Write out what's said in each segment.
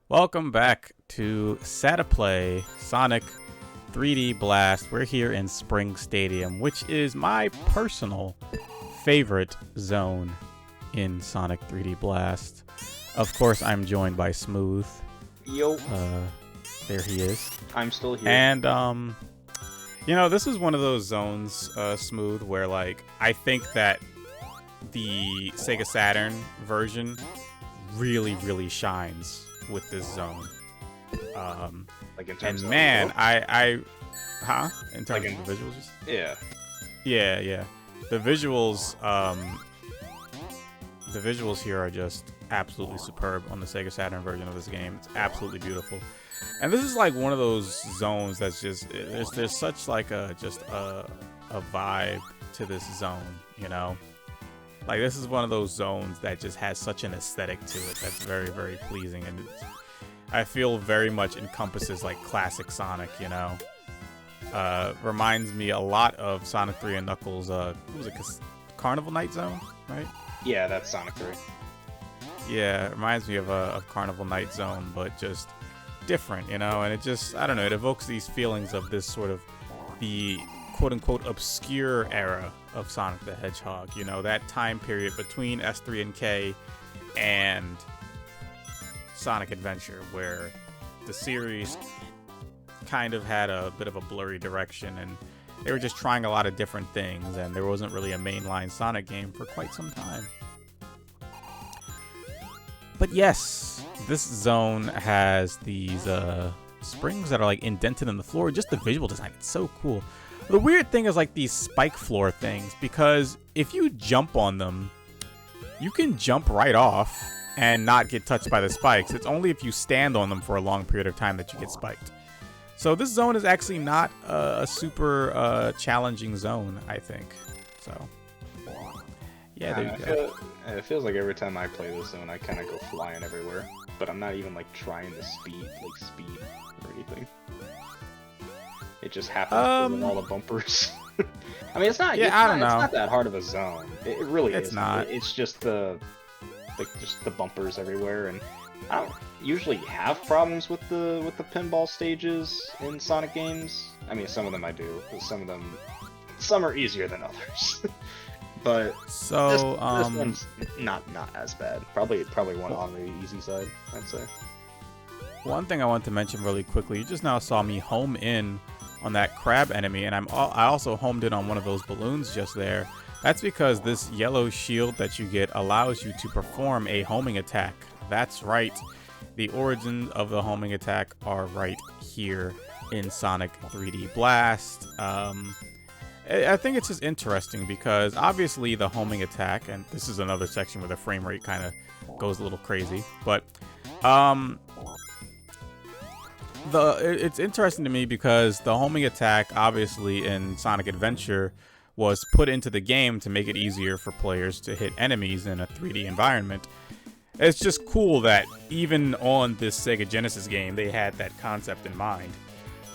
Welcome back to SatePlay Sonic 3D Blast. We're here in Spring Stadium, which is my personal favorite zone in Sonic 3D Blast. Of course, I'm joined by Smooth. Yo. There he is. I'm still here. And, this is one of those zones, Smooth, where, I think that the Sega Saturn version really shines with this zone. In terms of man, the in terms of the visuals? Yeah. The visuals here are just absolutely superb on the Sega Saturn version of this game. It's absolutely beautiful. And this is one of those zones that's just there's such a vibe to this zone, you know? This is one of those zones that just has such an aesthetic to it that's very pleasing, and I feel very much encompasses classic Sonic, you know. Reminds me a lot of Sonic 3 and Knuckles. What was it? Carnival Night Zone, right? Yeah, that's Sonic 3. Yeah, it reminds me of a Carnival Night Zone, but just different, you know. And it just, I don't know, it evokes these feelings of this sort of the quote-unquote obscure era of Sonic the Hedgehog, you know, that time period between S3 and K and Sonic Adventure, where the series kind of had a bit of a blurry direction and they were just trying a lot of different things, and there wasn't really a mainline Sonic game for quite some time. But yes, this zone has these springs that are indented in the floor. Just the visual design, it's so cool. The weird thing is these spike floor things, because if you jump on them, you can jump right off and not get touched by the spikes. It's only if you stand on them for a long period of time that you get spiked. So this zone is actually not a super challenging zone, I think. So, yeah, there you go. It feels like every time I play this zone, I kind of go flying everywhere. But I'm not even trying to speed or anything. It just happens with all the bumpers. I mean, it's not. Yeah, I don't know. It's not that hard of a zone. It really is. It's not. It's just the bumpers everywhere, and I don't usually have problems with the pinball stages in Sonic games. I mean, some of them I do, because some are easier than others. But this one's not as bad. Probably one on the easy side, I'd say. One thing I want to mention really quickly: you just now saw me home in on that crab enemy, and I also homed in on one of those balloons just there. That's because this yellow shield that you get allows you to perform a homing attack. That's right. The origins of the homing attack are right here in Sonic 3D Blast. I think it's just interesting because obviously the homing attack, and this is another section where the frame rate kind of goes a little crazy, but it's interesting to me because the homing attack, obviously in Sonic Adventure, was put into the game to make it easier for players to hit enemies in a 3D environment. It's just cool that even on this Sega Genesis game, they had that concept in mind.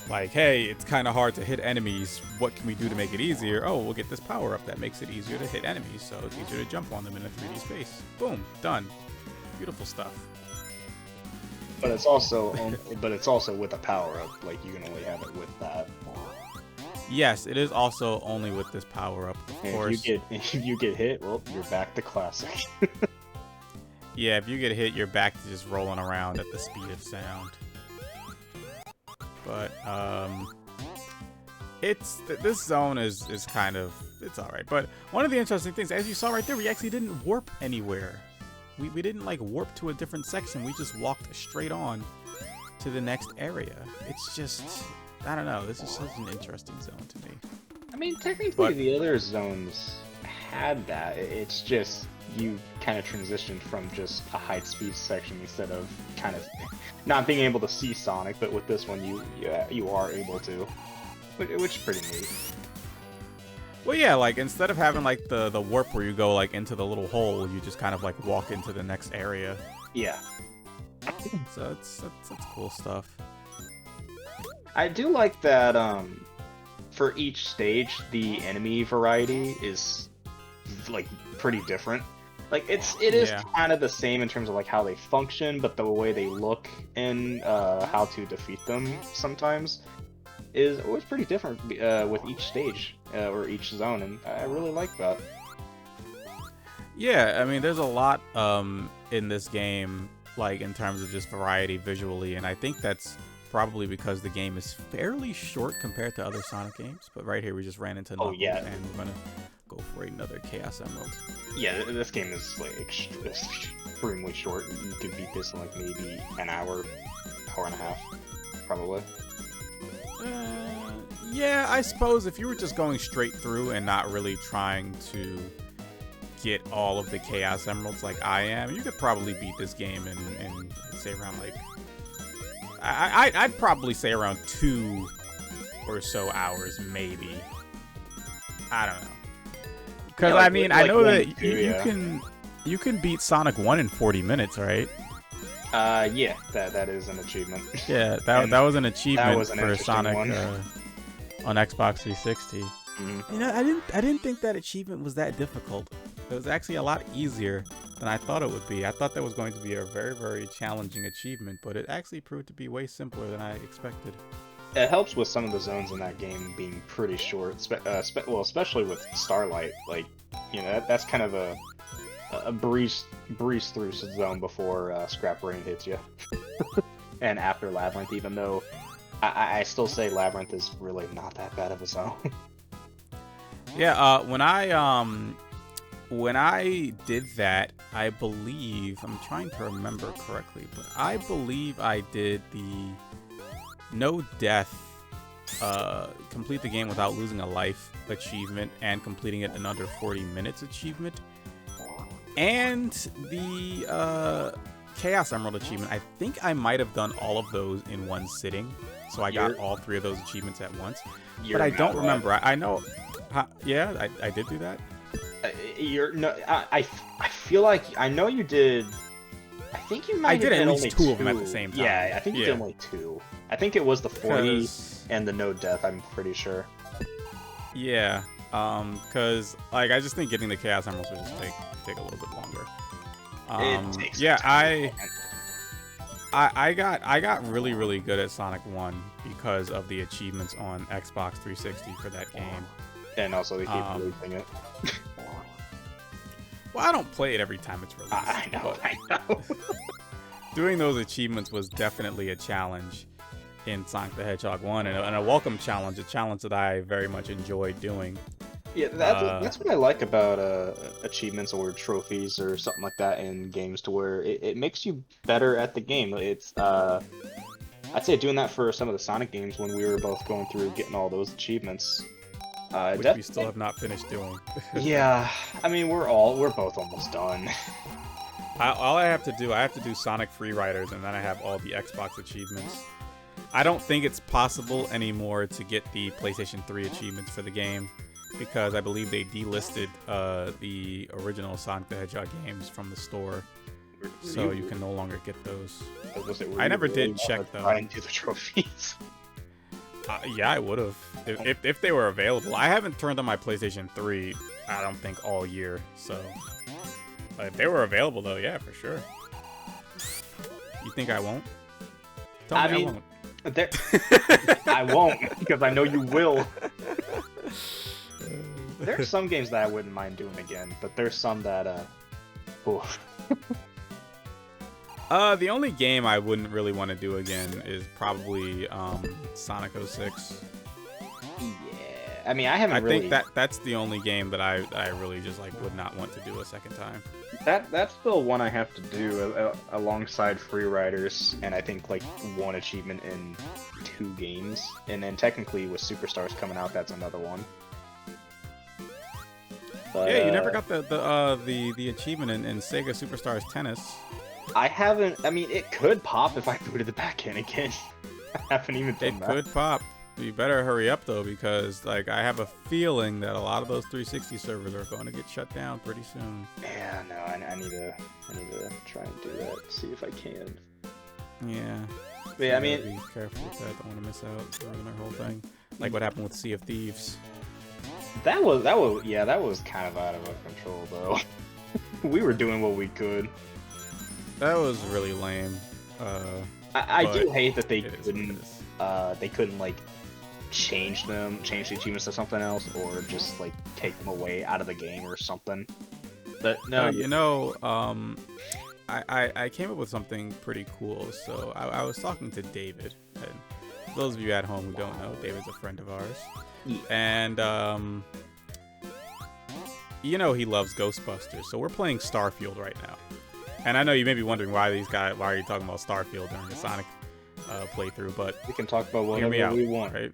Hey, it's kind of hard to hit enemies. What can we do to make it easier? Oh, we'll get this power-up that makes it easier to hit enemies, so it's easier to jump on them in a 3D space. Boom, done. Beautiful stuff. But it's also with a power-up. You can only have it with that. Yes, it is also only with this power-up, of course. If you get hit, well, you're back to classic. Yeah, if you get hit, you're back to just rolling around at the speed of sound. But this zone is kind of, it's all right. But one of the interesting things, as you saw right there, we actually didn't warp anywhere. We didn't warp to a different section. We just walked straight on to the next area. It's just, I don't know. This is such an interesting zone to me. I mean, technically the other zones had that. It's just you kind of transitioned from just a high speed section instead of kind of not being able to see Sonic, but with this one you are able to, which is pretty neat. Well, yeah, instead of having the warp where you go into the little hole, you just kind of walk into the next area. Yeah. So that's cool stuff. I do like that for each stage the enemy variety is pretty different. Like it is Yeah. kind of the same in terms of like how they function, but the way they look and how to defeat them sometimes is always pretty different with each stage or each zone, and I really like that. Yeah, I mean, there's a lot in this game, like in terms of just variety visually, and I think that's probably because the game is fairly short compared to other Sonic games. But right here, we just ran into Knuckles, yeah. and we're gonna go for another Chaos Emerald. Yeah, this game is like extremely short. You could beat this in like maybe an hour, hour and a half, probably. Yeah, I suppose if you were just going straight through and not really trying to get all of the Chaos Emeralds like I am, you could probably beat this game in I'd say around like I'd probably say around 2 or so hours, maybe. I don't know. Because Yeah, like, I mean, like I know that yeah. you can beat Sonic 1 in 40 minutes, right? Yeah, that is an achievement. Yeah, that was an achievement was an for interesting Sonic one. On Xbox 360. Mm-hmm. You know, I didn't think that achievement was that difficult. It was actually a lot easier than I thought it would be. I thought that was going to be a very, very challenging achievement, but it actually proved to be way simpler than I expected. It helps with some of the zones in that game being pretty short, well, especially with Starlight. Like, you know, that's kind of a breeze through zone before Scrap Rain hits you, and after Labyrinth. Even though I still say Labyrinth is really not that bad of a zone. Yeah, when I did that, I believe, I'm trying to remember correctly, but I believe I did the no death, complete the game without losing a life achievement and completing it in under 40 minutes achievement. And the Chaos Emerald achievement, I think I might have done all of those in one sitting. So I got all 3 of those achievements at once. But I don't remember. I know... yeah, I did do that. I feel like I know you did. I think you might. I did have at did least only 2 of them at the same time. Yeah, I think you did only 2. I think it was the 40 and the no death. I'm pretty sure. Yeah, because like I just think getting the Chaos Emeralds would just take a little bit longer. It takes yeah, time. I got really, really good at Sonic 1 because of the achievements on Xbox 360 for that game. And also they keep releasing it. Well, I don't play it every time it's released. I know. Doing those achievements was definitely a challenge in Sonic the Hedgehog 1, and a welcome challenge, a challenge that I very much enjoyed doing. Yeah, that's what I like about achievements or trophies or something like that in games, to where it makes you better at the game. It's I'd say doing that for some of the Sonic games when we were both going through getting all those achievements. Which we still have not finished doing. Yeah, I mean we're both almost done. All I have to do Sonic Free Riders, and then I have all the Xbox achievements. I don't think it's possible anymore to get the PlayStation 3 achievements for the game, because I believe they delisted the original Sonic the Hedgehog games from the store, so you can no longer get those. I never did check though. Try and do the trophies. Yeah, I would have if they were available. I haven't turned on my PlayStation 3, I don't think, all year. So if they were available, though, yeah, for sure. You think I won't? Tell me I won't. I won't, because I know you will. There are some games that I wouldn't mind doing again, but there's some that oof. The only game I wouldn't really want to do again is probably Sonic 06. Yeah, I mean, I think that's the only game that I really just like would not want to do a second time. That's still one I have to do alongside Free Riders, and I think like one achievement in 2 games, and then technically with Superstars coming out, that's another one. But, yeah, you never got the achievement in Sega Superstars Tennis. I haven't. I mean, it could pop if I booted it back in again. I haven't even done that. It could pop. You better hurry up though, because like I have a feeling that a lot of those 360 servers are going to get shut down pretty soon. Yeah, no, I need to try and do that. See if I can. Yeah. But yeah, I mean, be careful with that. Don't want to miss out on their whole thing. Like what happened with Sea of Thieves. That was kind of out of our control though. we were doing what we could. That was really lame. I do But hate that they couldn't like change the achievements to something else, or just like take them away out of the game or something. But no, you know, I came up with something pretty cool. So I was talking to David, and for those of you at home who don't know, David's a friend of ours, yeah. and you know he loves Ghostbusters. So we're playing Starfield right now, and I know you may be wondering why are you talking about Starfield during the Sonic playthrough, but we can talk about hear me whatever out, we want. right?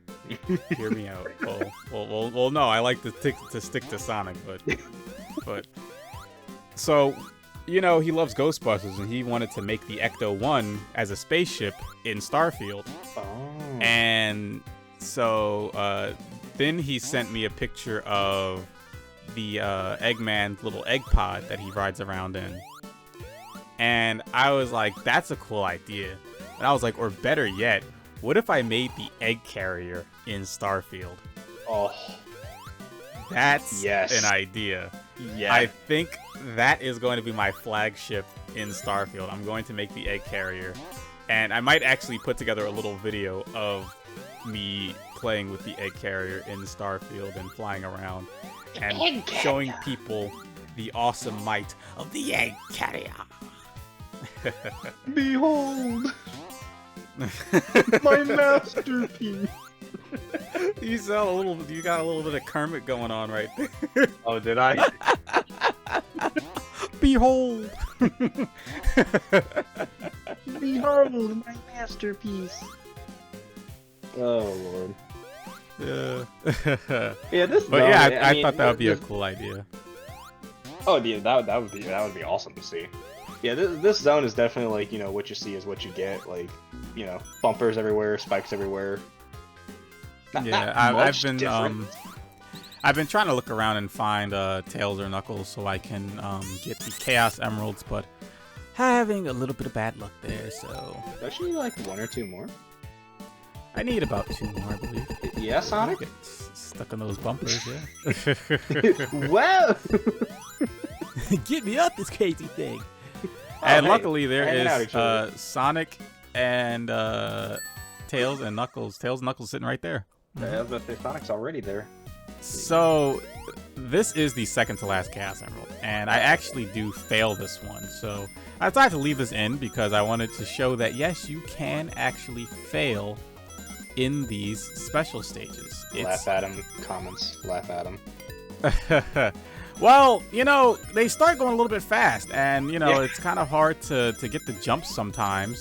Hear me out. Well, no, I like to stick to Sonic, but so, you know, he loves Ghostbusters, and he wanted to make the Ecto-1 as a spaceship in Starfield. Oh. And so then he sent me a picture of the Eggman's little egg pod that he rides around in. And I was like, that's a cool idea. And I was like, or better yet, what if I made the egg carrier in Starfield? Oh. That's yes. an idea. Yeah. I think that is going to be my flagship in Starfield. I'm going to make the egg carrier. And I might actually put together a little video of me playing with the egg carrier in Starfield and flying around and showing people the awesome might of the egg carrier. Behold! My masterpiece! You got a little bit of Kermit going on right there. Oh, did I? Behold! Behold, my masterpiece! Oh, Lord. Yeah. Yeah, this. But zone, yeah, I mean, thought that would be a cool idea. Oh, yeah, that would be awesome to see. Yeah, this zone is definitely like, you know, what you see is what you get. Like, you know, bumpers everywhere, spikes everywhere. I've been trying to look around and find Tails or Knuckles so I can get the Chaos Emeralds, but having a little bit of bad luck there. So don't you need like one or two more? I need about 2 more, I believe. Yeah, Sonic. Get stuck on those bumpers, yeah. Wow! Get me up this crazy thing. And hey, luckily there hanging out is Sonic and Tails and Knuckles. Tails and Knuckles sitting right there. Yeah, but the Sonic's already there. So this is the second to last Chaos Emerald, and I actually do fail this one. So I decided to leave this in because I wanted to show that yes, you can actually fail in these special stages. Laugh at him, comments. Laugh at him. Well, you know, they start going a little bit fast, and, you know, Yeah. it's kind of hard to get the jumps sometimes.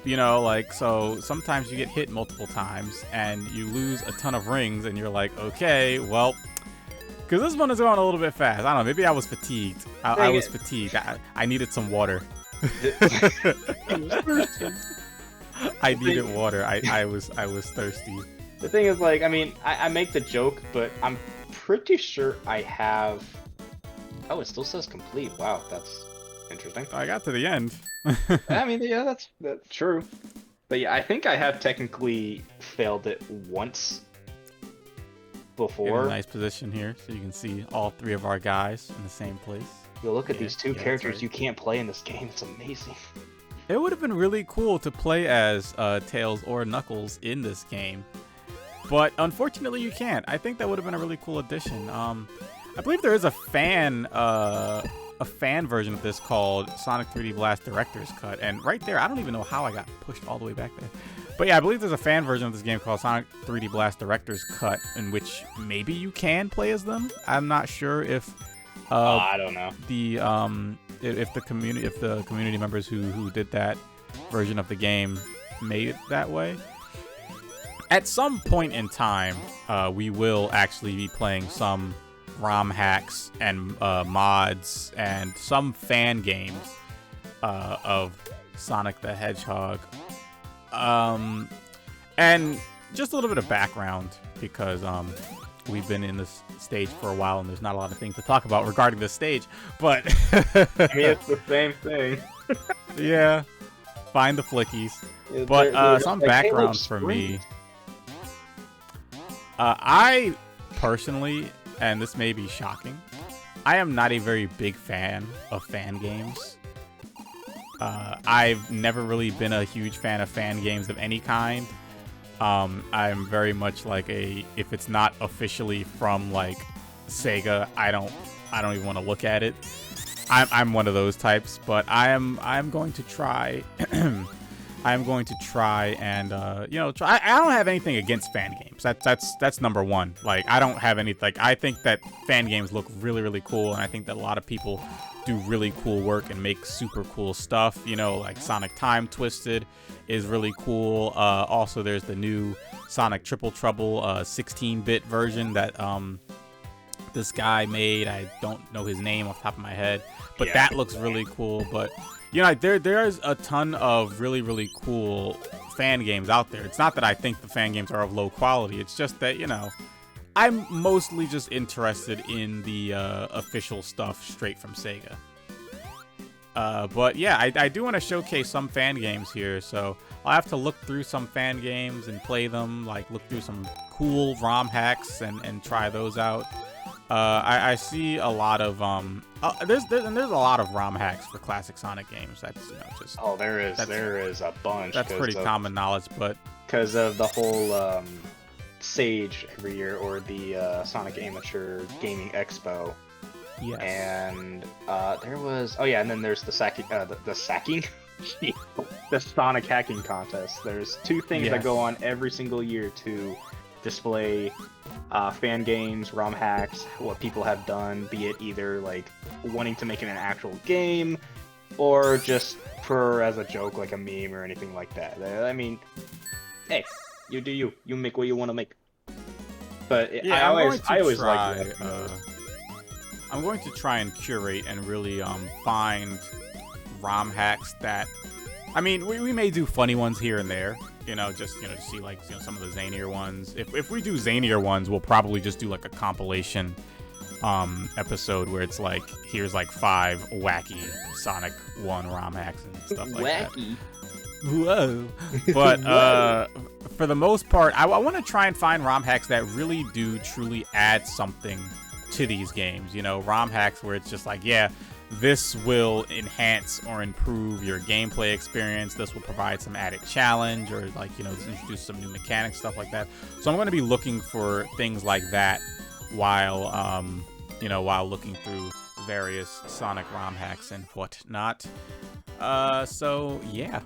You know, like, so sometimes you get hit multiple times, and you lose a ton of rings, and you're like, okay, well, because this one is going a little bit fast. I don't know, maybe I was fatigued. I was fatigued. I needed some water. I needed water. I was thirsty. The thing is, like, I mean, I make the joke, but I'm pretty sure I have... Oh, it still says complete. Wow, that's interesting. I got to the end. I mean, yeah, that's true. But yeah, I think I have technically failed it once before. In a nice position here, so you can see all 3 of our guys in the same place. Yo, look at these 2 yeah, characters right. you can't play in this game. It's amazing. It would have been really cool to play as Tails or Knuckles in this game, but unfortunately you can't. I think that would have been a really cool addition. I believe there is a fan version of this called Sonic 3D Blast Director's Cut, and right there, I don't even know how I got pushed all the way back there. But yeah, I believe there's a fan version of this game called Sonic 3D Blast Director's Cut, in which maybe you can play as them. I'm not sure if I don't know. If the community members who did that version of the game made it that way. At some point in time, we will actually be playing some ROM hacks and mods and some fan games of Sonic the Hedgehog. And just a little bit of background, because we've been in this stage for a while and there's not a lot of things to talk about regarding this stage, but I mean, it's the same thing. Yeah, find the flickies. Yeah, But some like, background Halo for Springs. me. I personally, and this may be shocking, I am not a very big fan of fan games. I've never really been a huge fan of fan games of any kind. I'm very much like if it's not officially from like Sega, I don't even want to look at it. I'm one of those types, but I'm going to try. I'm going to try and try. I don't have anything against fan games. That's number one. Like I don't have any. Like I think that fan games look really really cool, and I think that a lot of people do really cool work and make super cool stuff. You know, like Sonic Time Twisted is really cool. Also, there's the new Sonic Triple Trouble 16-bit version that this guy made. I don't know his name off the top of my head, but that looks really cool. But you know, there's a ton of really really cool fan games out there. It's not that I think the fan games are of low quality. It's just that, you know, I'm mostly just interested in the official stuff straight from Sega. But yeah, I do want to showcase some fan games here, so I'll have to look through some fan games and play them, like look through some cool ROM hacks and try those out. I see a lot of there's a lot of ROM hacks for classic Sonic games. That's, you know, just there is a bunch. That's pretty common knowledge, but because of the whole Sage every year, or the Sonic Amateur Gaming Expo. Yes. And there was and then there's the sacking the Sonic hacking contest. There's two things that go on every single year to display fan games, ROM hacks, what people have done, be it either like wanting to make it an actual game or just for as a joke, like a meme or anything like that. I mean, hey, you do you make what you want to make. But I always like that. I'm going to try and curate and really find ROM hacks that, I mean, we may do funny ones here and there, just to see like some of the zanier ones. If we do zanier ones, we'll probably just do like a compilation episode where it's like, here's like 5 wacky Sonic 1 ROM hacks and stuff like wacky. That. Whoa. But for the most part, I want to try and find ROM hacks that really do truly add something to these games. ROM hacks where it's just like, yeah, this will enhance or improve your gameplay experience. This will provide some added challenge, or like, introduce some new mechanics, stuff like that. So I'm going to be looking for things like that while, while looking through various Sonic ROM hacks and whatnot. So yeah,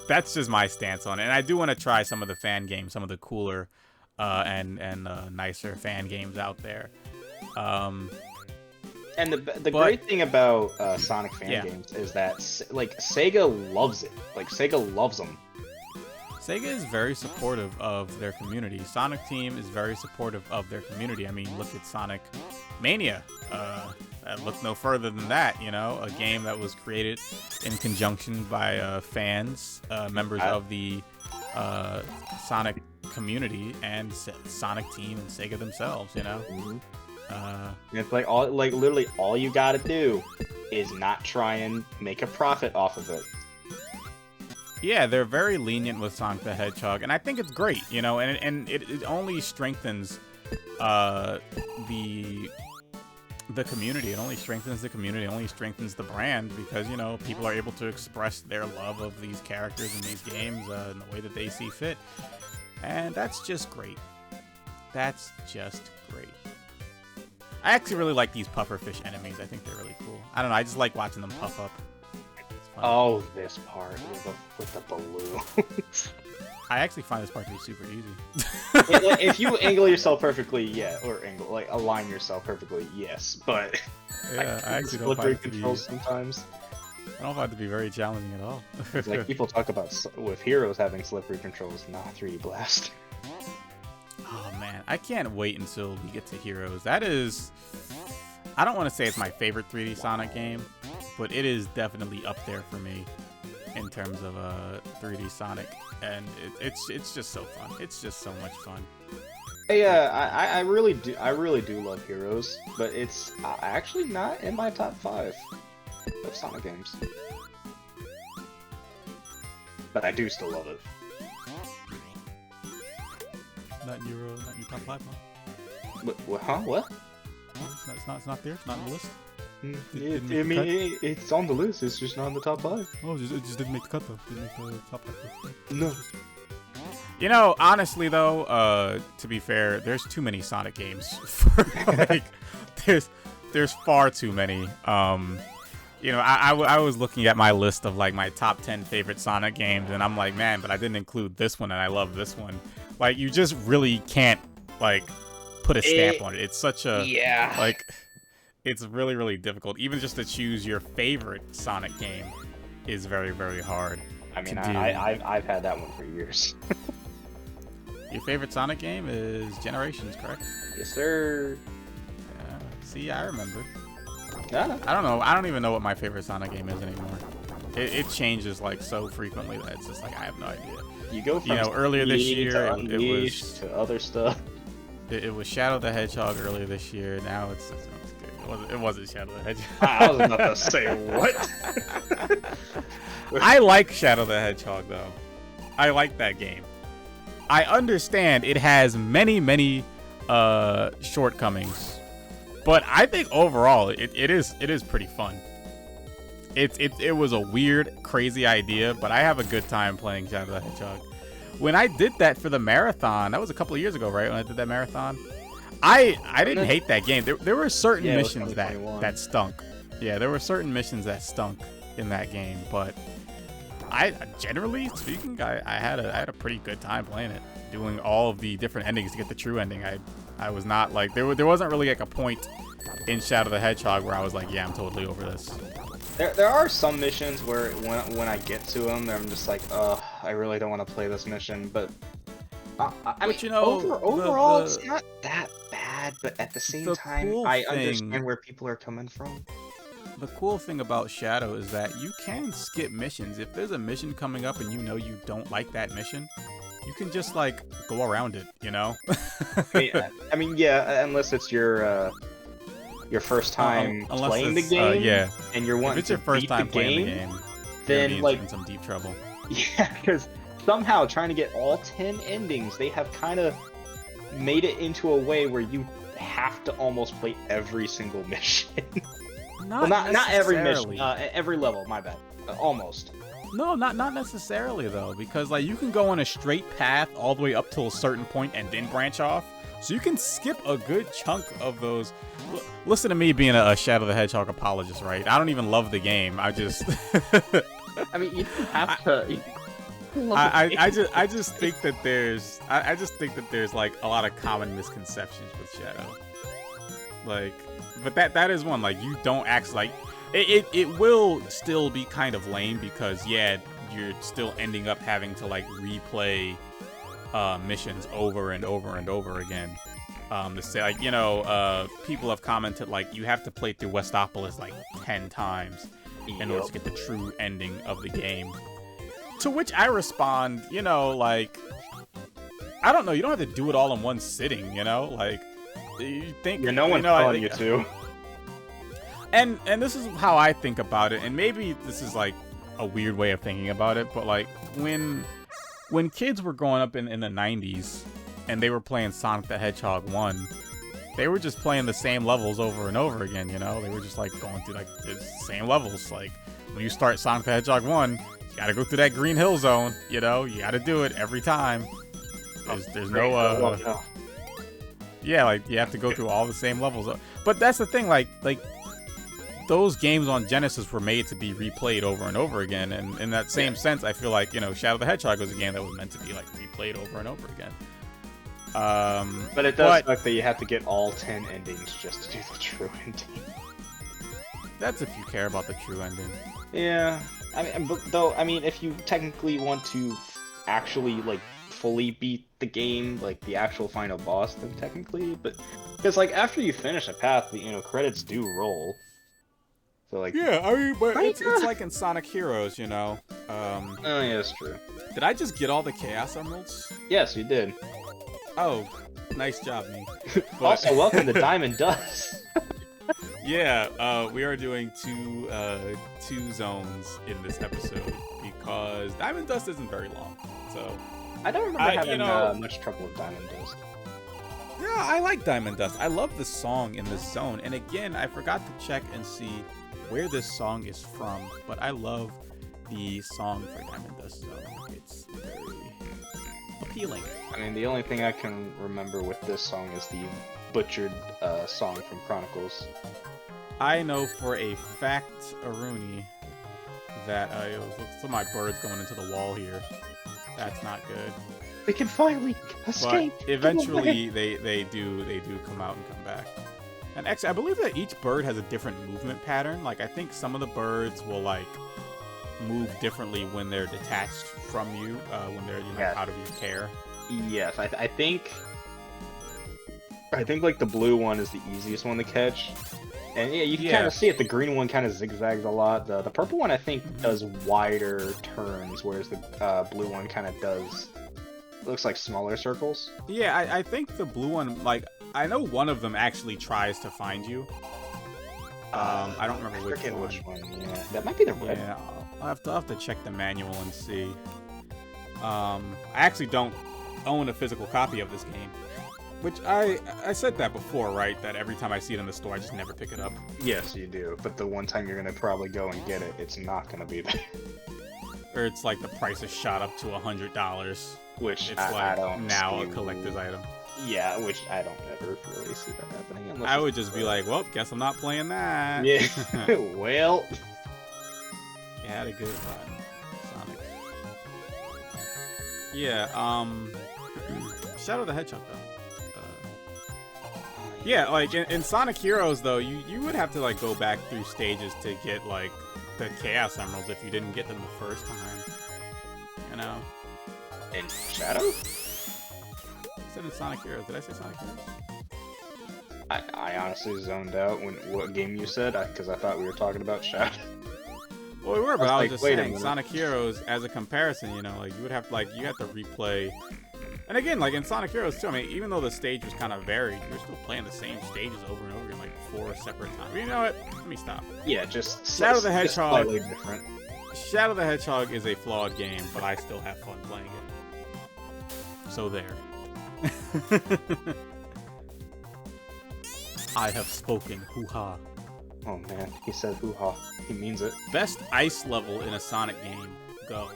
that's just my stance on it. And I do want to try some of the fan games, some of the cooler and nicer fan games out there. And the great thing about Sonic fan games is that like Sega loves it. Like Sega loves them. Sega is very supportive of their community. Sonic Team is very supportive of their community. I mean, look at Sonic Mania. Look no further than that. A game that was created in conjunction by fans, members of the Sonic community, and Sonic Team and Sega themselves. Mm-hmm. It's like literally all you gotta do is not try and make a profit off of it. Yeah, they're very lenient with Sonic the Hedgehog, and I think it's great, and it only strengthens the community. It only strengthens the community. It only strengthens the brand because, people are able to express their love of these characters in these games in the way that they see fit. And that's just great. That's just great. I actually really like these pufferfish enemies. I think they're really cool. I don't know. I just like watching them puff up. Oh, this part with the balloons. I actually find this part to be super easy. If you angle yourself perfectly, align yourself perfectly, yes. But yeah, I actually don't find it controls sometimes. I don't find it to be very challenging at all. It's like people talk about with heroes having slippery controls, not 3D Blast. Oh man, I can't wait until we get to Heroes. That is, I don't want to say it's my favorite 3D Sonic game, but it is definitely up there for me in terms of 3D Sonic, and it's just so fun. It's just so much fun. I really do love Heroes, but it's actually not in my top 5 of Sonic games. But I do still love it. Not in your top 5, huh? What? It's not there. It's not on the list. It's on the list. It's just not on the top 5. Oh, it just didn't make the cut though. Didn't make the top 5. No. You know, honestly though, to be fair, there's too many Sonic games. For, like, there's far too many. You know, I was looking at my list of like my top 10 favorite Sonic games, and I'm like, man, but I didn't include this one, and I love this one. Like, you just really can't like put a stamp on it. It's such a like, it's really, really difficult. Even just to choose your favorite Sonic game is very, very hard. I mean, I've had that one for years. Your favorite Sonic game is Generations, correct? Yes, sir. Yeah. See, I remember. Yeah. I don't know. I don't even know what my favorite Sonic game is anymore. It changes like so frequently that it's just like I have no idea. You go from earlier this year it was to other stuff. It was Shadow the Hedgehog earlier this year. Now it's good. It wasn't Shadow the Hedgehog. I was about to say what. I like Shadow the Hedgehog though. I like that game. I understand it has many shortcomings, but I think overall it is pretty fun. It was a weird, crazy idea, but I have a good time playing Shadow the Hedgehog. When I did that for the marathon, that was a couple of years ago, right? When I did that marathon, I didn't hate that game. There were certain missions that stunk. Yeah, there were certain missions that stunk in that game, but I generally speaking, I had a pretty good time playing it, doing all of the different endings to get the true ending. I was not like there wasn't really like a point in Shadow the Hedgehog where I was like, yeah, I'm totally over this. There are some missions where when I get to them, I'm just like, I really don't want to play this mission. But I mean, you know, overall, it's not that bad. But at the same time, I understand where people are coming from. The cool thing about Shadow is that you can skip missions. If there's a mission coming up and you know you don't like that mission, you can just like go around it, you know? I mean, yeah, unless it's your first time playing the game, yeah, and you're wanting if it's your first time playing the game, then like in some deep trouble. Yeah, because somehow trying to get all 10 endings, they have kind of made it into a way where you have to almost play every single mission. Not every mission, every level. My bad. Almost. No, not necessarily though, because like you can go on a straight path all the way up to a certain point and then branch off. So you can skip a good chunk of those. Listen to me being a Shadow the Hedgehog apologist, right? I don't even love the game. I just. I mean, you don't have to. I just think that there's like a lot of common misconceptions with Shadow. Like, but that is one. Like, you don't actually like it will still be kind of lame because yeah, you're still ending up having to like replay missions over and over and over again. To say like, you know, people have commented like you have to play through Westopolis like 10 times in order to get the true ending of the game. To which I respond, you know, like, I don't know, you don't have to do it all in one sitting, you know, like, you think, no one's telling you to. And this is how I think about it, and maybe this is like a weird way of thinking about it, but like when kids were growing up in the 90s and they were playing Sonic the Hedgehog 1, they were just playing the same levels over and over again, you know? They were just like going through like the same levels. Like when you start Sonic the Hedgehog 1, you gotta go through that Green Hill Zone, you know? You gotta do it every time. There's no yeah, like you have to go through all the same levels. But that's the thing, like those games on Genesis were made to be replayed over and over again, and in that same sense, I feel like, you know, Shadow the Hedgehog was a game that was meant to be like replayed over and over again. But it does suck that you have to get all 10 endings just to do the true ending. That's if you care about the true ending. Yeah, I mean, but though, I mean, if you technically want to actually like fully beat the game, like the actual final boss, then technically, but because like after you finish a path, the, you know, credits do roll. So like, yeah, I mean, but it's like in Sonic Heroes, you know. Oh yeah, that's true. Did I just get all the Chaos Emeralds? Yes, you did. Oh, nice job, me. Also, welcome to Diamond Dust. Yeah, we are doing two zones in this episode because Diamond Dust isn't very long. So I don't remember having much trouble with Diamond Dust. Yeah, I like Diamond Dust. I love the song in this zone. And again, I forgot to check and see where this song is from, but I love the song for Diamond Dust Zone. It's very appealing. I mean, the only thing I can remember with this song is the butchered song from Chronicles. I know for a fact, Aruni, that look at my birds going into the wall here. That's not good. We can finally escape. But eventually, they do come out and come back. And actually, I believe that each bird has a different movement pattern. Like, I think some of the birds will like move differently when they're detached from you, when they're out of your care. Yes, I think like the blue one is the easiest one to catch. And yeah, you can kind of see it. The green one kind of zigzags a lot. The purple one, I think, does wider turns, whereas the blue one kind of does. It looks like smaller circles. Yeah, I think the blue one, like, I know one of them actually tries to find you. I don't remember which one. Yeah, that might be the red. Yeah, I'll have to check the manual and see. I actually don't own a physical copy of this game. Which I said that before, right? That every time I see it in the store, I just never pick it up. Yes, you do. But the one time you're gonna probably go and get it, it's not gonna be there. Or it's like the price is shot up to $100, which it's I don't now a collector's item. Yeah, which I don't ever really see that happening. I would just be like, well, guess I'm not playing that. Yeah. Well, you had a good run, Sonic. Yeah. Shadow the Hedgehog though. Yeah, like in Sonic Heroes though, you would have to like go back through stages to get like the Chaos Emeralds if you didn't get them the first time. You know. In Shadow? I said in Sonic Heroes. Did I say Sonic Heroes? I honestly zoned out when what game you said because I thought we were talking about Shadow. Well, we were, but I was just saying Sonic Heroes as a comparison. You know, like you would have you had to replay. And again, like in Sonic Heroes too, I mean, even though the stage was kind of varied, you were still playing the same stages over and over again, like 4 separate times. You know what? Let me stop. Yeah, just Shadow the Hedgehog. Slightly different. Shadow the Hedgehog is a flawed game, but I still have fun playing it. So there. I have spoken. Hoo-ha. Oh man, he said hoo-ha. He means it. Best ice level in a Sonic game. Go.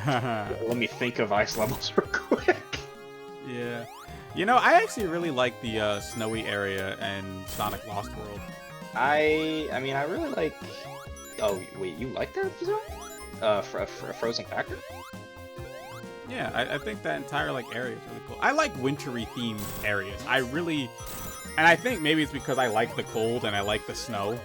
Let me think of ice levels real quick. Yeah. You know, I actually really like the snowy area and Sonic Lost World. I mean, I really like... Oh, wait, you like that zone? Frozen Factory? Yeah, I think that entire like area is really cool. I like wintry themed areas. I really... And I think maybe it's because I like the cold and I like the snow.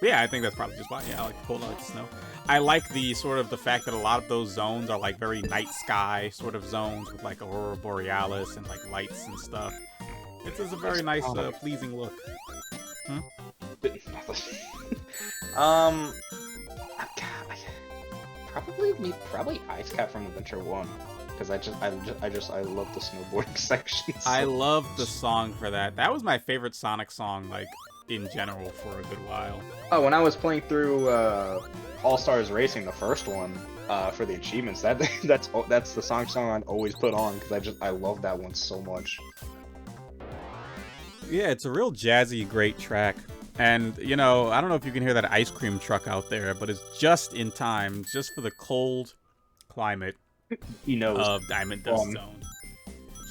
Yeah, I think that's probably just why. Yeah, I like the cold, I like the snow. I like the sort of the fact that a lot of those zones are like very night sky sort of zones with like Aurora Borealis and like lights and stuff. It's a very nice, pleasing look. Hmm? Probably Ice Cap from Adventure 1. Because I love the snowboarding sections. I love the song for that. That was my favorite Sonic song, like, in general for a good while. Oh, when I was playing through All-Stars Racing, the first one, for the achievements, that's the song I'd always put on because I love that one so much. Yeah, it's a real jazzy, great track. And, you know, I don't know if you can hear that ice cream truck out there, but it's just in time, just for the cold climate of Diamond Dust Zone.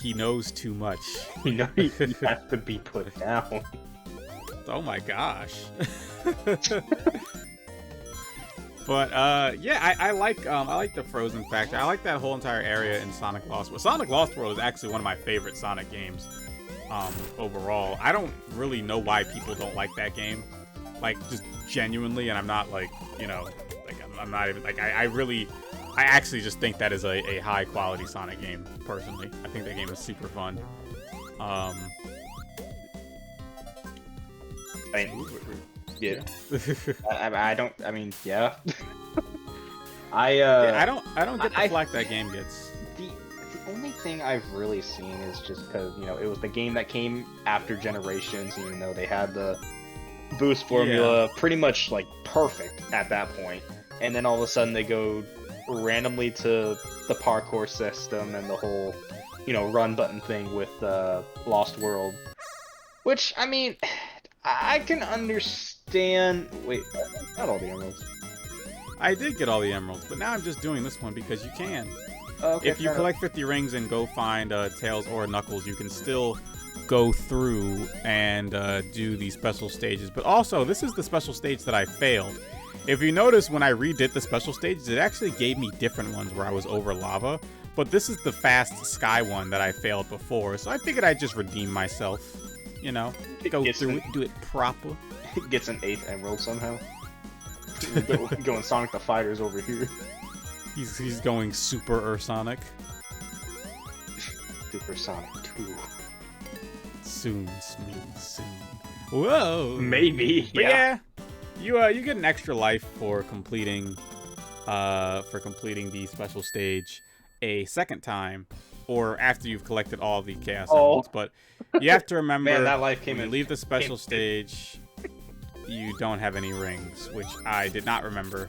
He knows too much. He has to be put down. Oh my gosh. But yeah, I like the Frozen Factory. I like that whole entire area in Sonic Lost World. Sonic Lost World is actually one of my favorite Sonic games overall. I don't really know why people don't like that game, like just genuinely, and I'm not like, you know, like I'm not even like I actually just think that is a high quality Sonic game personally. I think that game is super fun. Yeah. I don't. I mean, yeah. I don't get the flack that game gets. The only thing I've really seen is just because, you know, it was the game that came after Generations, even though they had the boost formula pretty much like perfect at that point, and then all of a sudden they go randomly to the parkour system and the whole, run button thing with Lost World. Which, I mean, I can understand. Wait, not all the emeralds. I did get all the emeralds, but now I'm just doing this one because you can. Okay, if you collect 50 rings and go find Tails or Knuckles, you can still go through and do these special stages. But also, this is the special stage that I failed. If you notice, when I redid the special stages, it actually gave me different ones where I was over lava. But this is the fast sky one that I failed before, so I figured I'd just redeem myself. Go through it, do it proper. Gets an 8th emerald somehow. Going Sonic the Fighters over here. He's going Super Sonic. Super Sonic 2. Soon. Whoa. Maybe. But yeah, you get an extra life for completing the special stage a second time, or after you've collected all the Chaos Emeralds. But you have to remember, man, that life came when in. You leave the special stage, you don't have any rings, which I did not remember.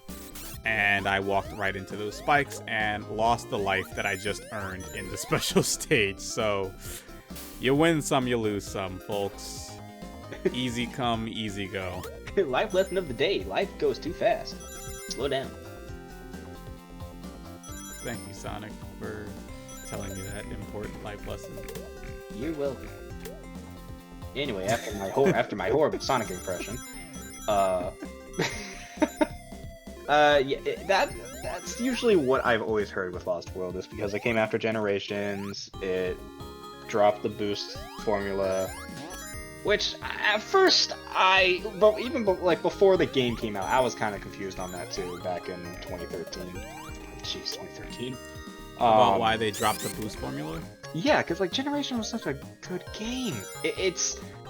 And I walked right into those spikes and lost the life that I just earned in the special stage. So, you win some, you lose some, folks. Easy come, easy go. Life lesson of the day. Life goes too fast. Slow down. Thank you, Sonic, for telling me that important life lesson. You're welcome. Anyway, after my horrible Sonic impression, that's usually what I've always heard with Lost World, is because it came after Generations, it dropped the boost formula, which at first before the game came out, I was kind of confused on that too, back in 2013. Jeez, 2013. About why they dropped the boost formula? Yeah, because Generation was such a good game.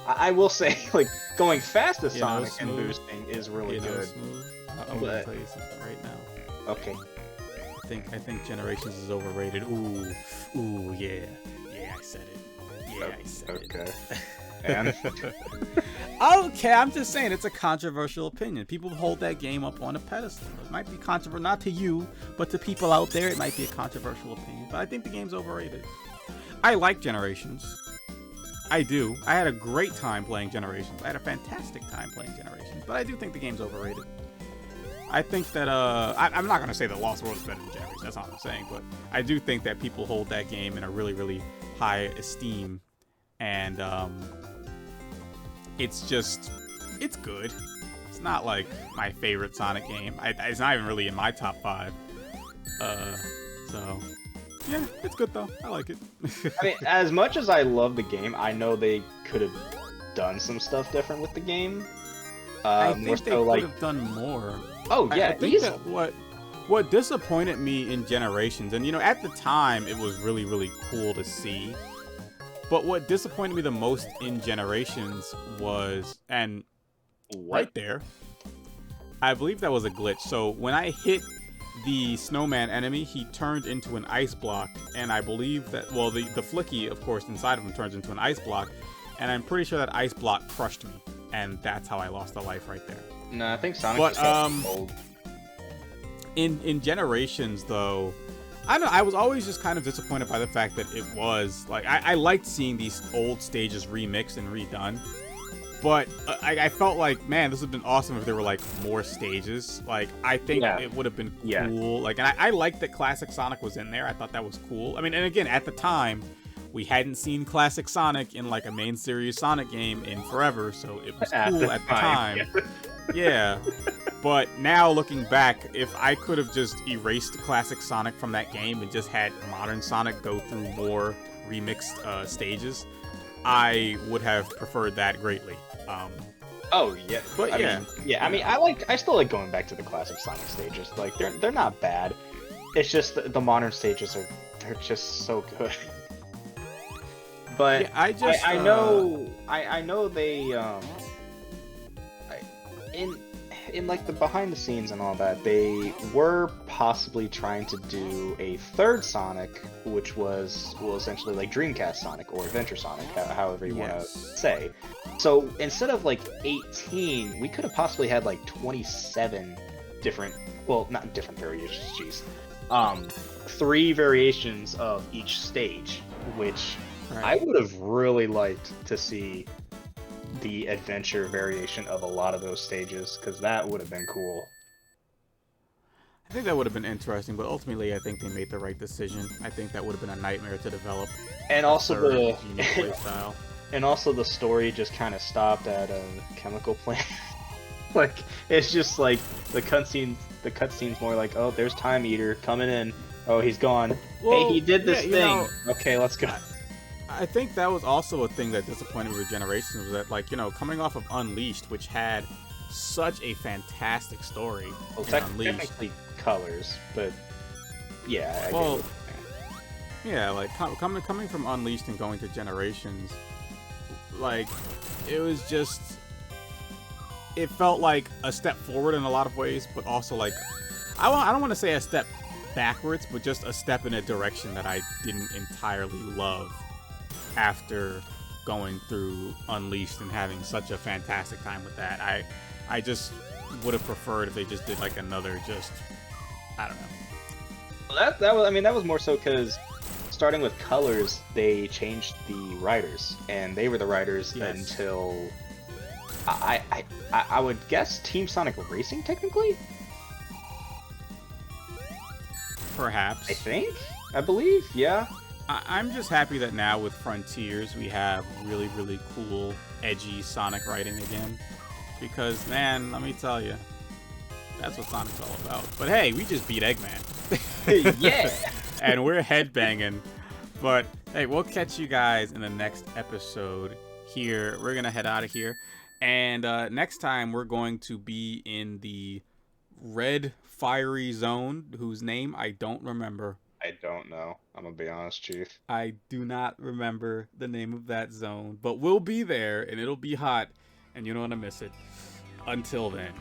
I will say, going fast as Sonic and boosting is really good. I'm gonna tell you something right now. Okay. I think Generations is overrated. Ooh, yeah, I said it. Yeah, I said it. Okay. And? Okay, I'm just saying it's a controversial opinion. People hold that game up on a pedestal. It might be controversial, not to you, but to people out there, it might be a controversial opinion. But I think the game's overrated. I like Generations. I do. I had a great time playing Generations. I had a fantastic time playing Generations. But I do think the game's overrated. I think that, I'm not going to say that Lost World is better than Generations. That's not what I'm saying. But I do think that people hold that game in a really, really high esteem. And, it's good. It's not like my favorite Sonic game. It's not even really in my top 5. So, yeah, it's good though. I like it. I mean, as much as I love the game, I know they could have done some stuff different with the game. I think they could have done more. Oh yeah, I think that what disappointed me in Generations, and at the time it was really, really cool to see. But what disappointed me the most in Generations was, and right there, I believe that was a glitch. So when I hit the snowman enemy, he turned into an ice block, and I believe that, well, the Flicky, of course, inside of him turns into an ice block, and I'm pretty sure that ice block crushed me, and that's how I lost a life right there. No, I think Sonic was old. In Generations, though, I don't know, I was always just kind of disappointed by the fact that it was, I liked seeing these old stages remixed and redone, but I felt like, man, this would have been awesome if there were, more stages. I think it would have been cool. And I liked that Classic Sonic was in there. I thought that was cool. I mean, and again, at the time, we hadn't seen Classic Sonic in, a main series Sonic game in forever, so it was cool at the time. Yeah. But now, looking back, if I could have just erased Classic Sonic from that game and just had modern Sonic go through more remixed stages, I would have preferred that greatly. Oh yeah, but I mean, I still like going back to the classic Sonic stages. They're not bad. It's just the modern stages they're just so good. But yeah, I know they in the behind the scenes and all that, they were possibly trying to do a third Sonic, which was essentially Dreamcast Sonic or Adventure Sonic, however you want to say. So instead of 18, we could have possibly had 27 different, well, not different variations, jeez, 3 variations of each stage, which I would have really liked to see the adventure variation of a lot of those stages, because that would have been cool. I think that would have been interesting, but ultimately I think they made the right decision. I think that would have been a nightmare to develop And a also third the unique playstyle. and also the story just kind of stopped at a chemical plant. Like, it's just like the cutscene's more like, oh, there's Time Eater coming in. Oh, he's gone. Well, hey, he did this yeah, thing. Okay, let's go. I think that was also a thing that disappointed me with Generations, was that, like, you know, coming off of Unleashed, which had such a fantastic story. Well, in Unleashed. technically Colors, but yeah. Well, yeah, like coming from Unleashed and going to Generations, like, it was just, it felt like a step forward in a lot of ways, but also like, I don't want to say a step backwards, but just a step in a direction that I didn't entirely love after going through Unleashed and having such a fantastic time with that. I just would have preferred if they just did like another, just, I don't know. Well, that was more so because starting with Colors, they changed the writers, and they were the writers until I would guess Team Sonic Racing, technically. Perhaps. I believe, yeah. I'm just happy that now with Frontiers we have really, really cool, edgy Sonic writing again. Because, man, let me tell you, that's what Sonic's all about. But hey, we just beat Eggman. Yeah! And we're headbanging. But hey, we'll catch you guys in the next episode here. We're going to head out of here. And next time we're going to be in the red fiery zone, whose name I don't remember. I don't know. I'm gonna be honest, Chief. I do not remember the name of that zone, but we'll be there and it'll be hot and you don't want to miss it. Until then.